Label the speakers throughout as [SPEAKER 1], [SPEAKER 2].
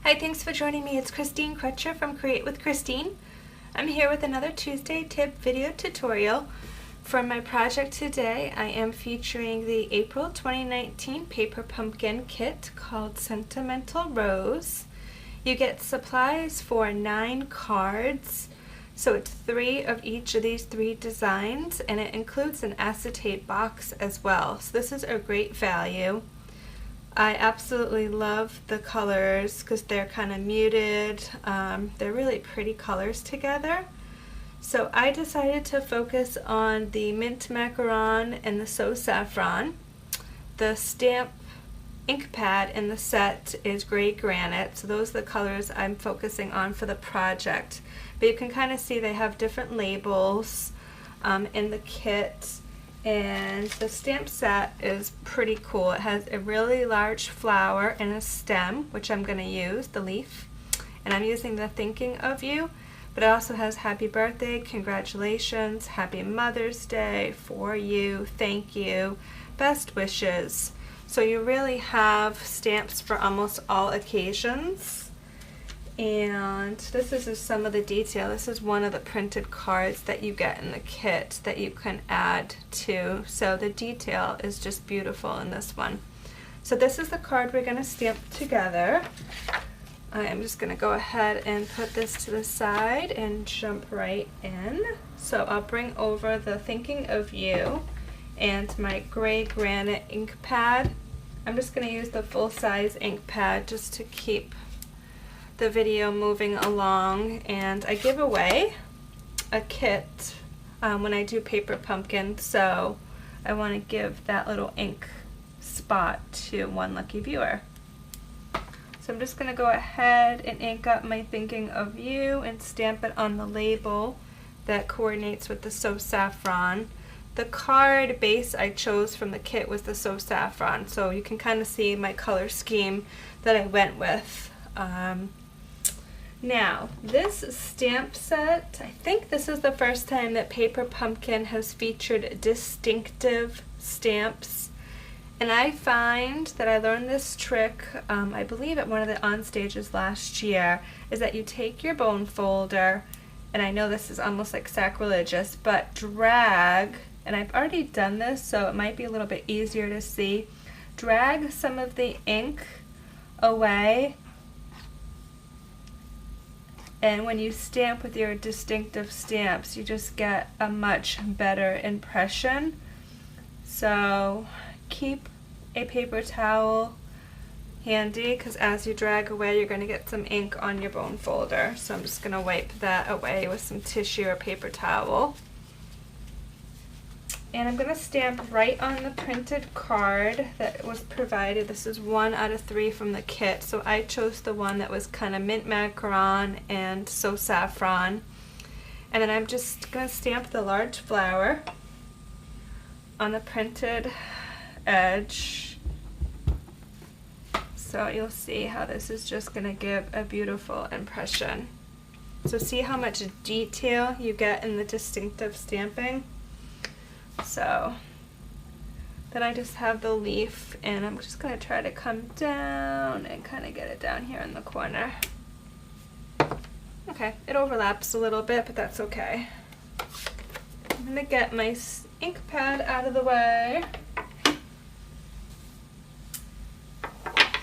[SPEAKER 1] Hi, thanks for joining me. It's Christine Crutcher from Create with Christine. I'm here with another Tuesday tip video tutorial. For my project today, I am featuring the April 2019 paper pumpkin kit called Sentimental Rose. You get supplies for 9 cards, so it's 3 of each of these 3 designs, and it includes an acetate box as well. So this is a great value. I absolutely love the colors because they're kind of muted. They're really pretty colors together. So I decided to focus on the mint macaron and the so saffron. The stamp ink pad in the set is gray granite, so those are the colors I'm focusing on for the project. But you can kind of see they have different labels in the kit. And the stamp set is pretty cool. It has a really large flower and a stem, which I'm going to use, the leaf. And I'm using the thinking of you, but it also has happy birthday, congratulations, happy Mother's Day, for you, thank you, best wishes. So you really have stamps for almost all occasions. And this is just some of the detail. This is one of the printed cards that you get in the kit that you can add to. So the detail is just beautiful in this one. So this is the card we're going to stamp together. I am just going to go ahead and put this to the side and jump right in. So I'll bring over the Thinking of You and my gray granite ink pad. I'm just going to use the full-size ink pad just to keep the video moving along, and I give away a kit when I do paper pumpkin, so I want to give that little ink spot to one lucky viewer. So I'm just going to go ahead and ink up my Thinking of You and stamp it on the label that coordinates with the So Saffron. The card base I chose from the kit was the So Saffron, so you can kind of see my color scheme that I went with. Now, this stamp set, I think this is the first time that Paper Pumpkin has featured distinctive stamps. And I find that I learned this trick, I believe at one of the on stages last year, is that you take your bone folder, and I know this is almost like sacrilegious, but drag, and I've already done this so it might be a little bit easier to see, drag some of the ink away. And when you stamp with your distinctive stamps, you just get a much better impression. So keep a paper towel handy, because as you drag away, you're going to get some ink on your bone folder. So I'm just going to wipe that away with some tissue or paper towel. And I'm going to stamp right on the printed card that was provided. This is 1 out of 3 from the kit. So I chose the one that was kind of mint macaron and so saffron. And then I'm just going to stamp the large flower on the printed edge. So you'll see how this is just going to give a beautiful impression. So see how much detail you get in the distinctive stamping? So then I just have the leaf, and I'm just going to try to come down and kind of get it down here in the corner. Okay, it overlaps a little bit, but that's okay. I'm going to get my ink pad out of the way.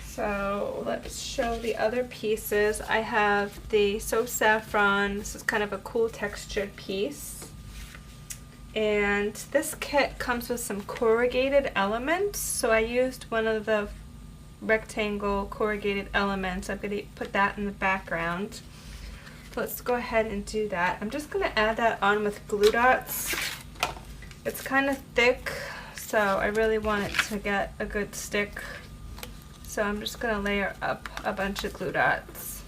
[SPEAKER 1] So let's show the other pieces. I have the So Saffron. This is kind of a cool textured piece. And this kit comes with some corrugated elements, so I used one of the rectangle corrugated elements. I'm going to put that in the background. So let's go ahead and do that. I'm just going to add that on with glue dots. It's kind of thick, so I really want it to get a good stick. So I'm just going to layer up a bunch of glue dots.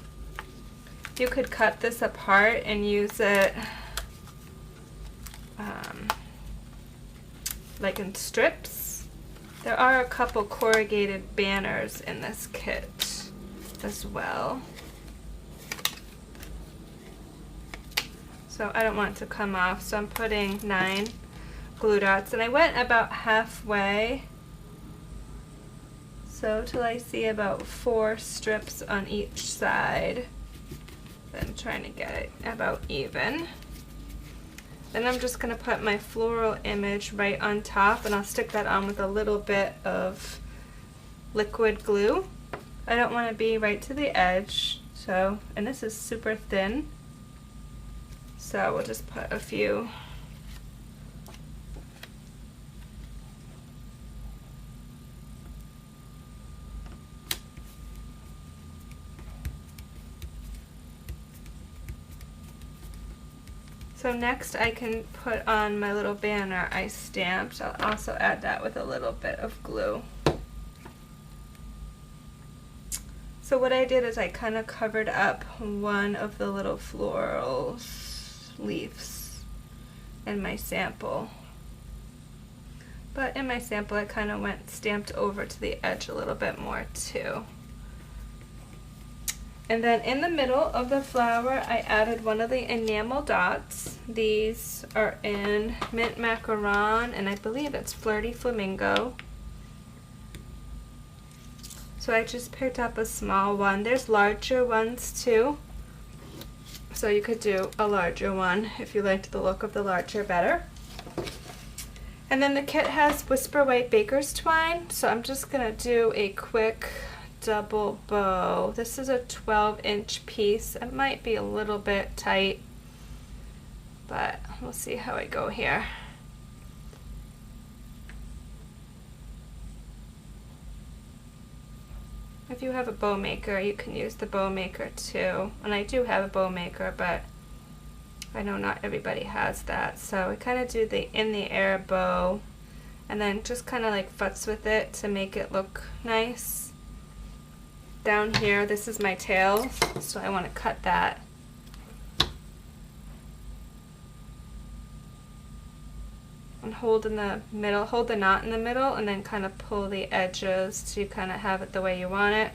[SPEAKER 1] You could cut this apart and use it like in strips. There are a couple corrugated banners in this kit as well. So I don't want it to come off, so I'm putting 9 glue dots, and I went about halfway. So till I see about 4 strips on each side. I'm trying to get it about even. Then I'm just going to put my floral image right on top, and I'll stick that on with a little bit of liquid glue. I don't want to be right to the edge, so, and this is super thin, so we'll just put a few. So next I can put on my little banner I stamped. I'll also add that with a little bit of glue. So what I did is I kind of covered up one of the little floral leaves in my sample. But in my sample I kind of stamped over to the edge a little bit more too. And then in the middle of the flower, I added one of the enamel dots. These are in Mint Macaron, and I believe it's Flirty Flamingo. So I just picked up a small one. There's larger ones too. So you could do a larger one if you liked the look of the larger better. And then the kit has Whisper White Baker's Twine, so I'm just gonna do a quick double bow. This is a 12-inch piece. It might be a little bit tight, but we'll see how I go here. If you have a bow maker, you can use the bow maker too. And I do have a bow maker, but I know not everybody has that. So I kind of do the in the air bow and then just kind of like futz with it to make it look nice. Down here, this is my tail, so I want to cut that. And hold in the middle, hold the knot in the middle, and then kind of pull the edges so you kind of have it the way you want it.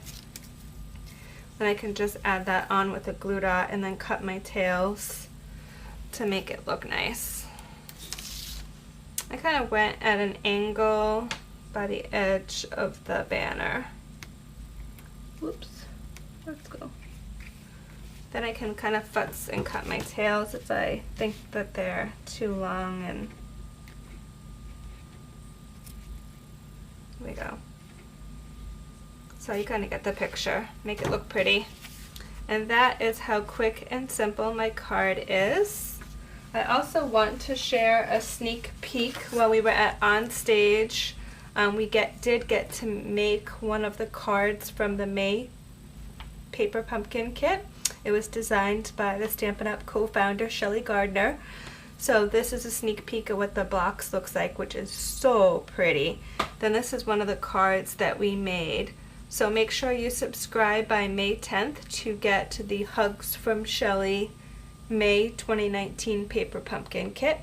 [SPEAKER 1] Then I can just add that on with a glue dot and then cut my tails to make it look nice. I kind of went at an angle by the edge of the banner. Whoops, let's go. Then I can kind of futz and cut my tails if I think that they're too long, and there we go. So you kind of get the picture, make it look pretty. And that is how quick and simple my card is. I also want to share a sneak peek while we were at On Stage. We did get to make one of the cards from the May Paper Pumpkin kit. It was designed by the Stampin' Up! Co-founder Shelly Gardner. So this is a sneak peek of what the box looks like, which is so pretty. Then this is one of the cards that we made. So make sure you subscribe by May 10th to get the Hugs from Shelly May 2019 Paper Pumpkin kit.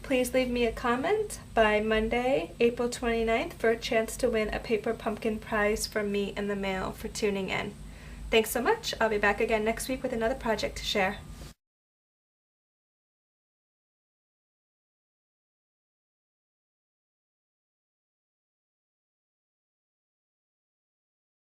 [SPEAKER 1] Please leave me a comment by Monday, April 29th for a chance to win a Paper Pumpkin prize from me in the mail for tuning in. Thanks so much. I'll be back again next week with another project to share.